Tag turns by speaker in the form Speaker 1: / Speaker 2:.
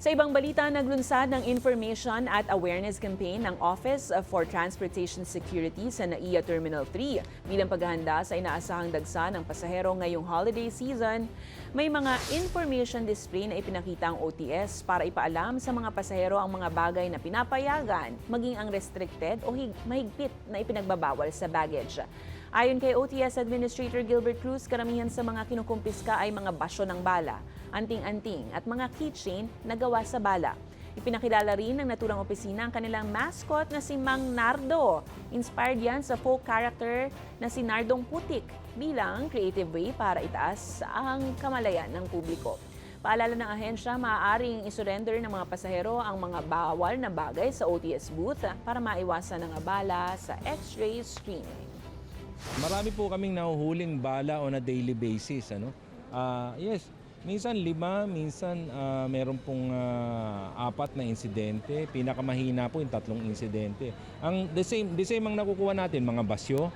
Speaker 1: Sa ibang balita, naglunsad ng Information at Awareness Campaign ng Office for Transportation Security sa NAIA Terminal 3 bilang paghahanda sa inaasahang dagsa ng pasahero ngayong holiday season. May mga information display na ipinakita ang OTS para ipaalam sa mga pasahero ang mga bagay na pinapayagan, maging ang restricted o mahigpit na ipinagbabawal sa baggage. Ayon kay OTS Administrator Gilbert Cruz, karamihan sa mga kinukumpiska ay mga basyo ng bala, anting-anting at mga keychain na gawa sa bala. Ipinakilala rin ng naturang opisina ang kanilang mascot na si Mang Nardo. Inspired yan sa folk character na si Nardong Putik bilang creative way para itaas ang kamalayan ng publiko. Paalala ng ahensya, maaaring isurrender ng mga pasahero ang mga bawal na bagay sa OTS booth para maiwasan ang abala sa X-ray screening.
Speaker 2: Marami po kaming nahuhuling bala on a daily basis. Yes, minsan 5, minsan meron pong 4 na insidente. Pinakamahina po yung 3 insidente. The same ang nakukuha natin, mga basyo,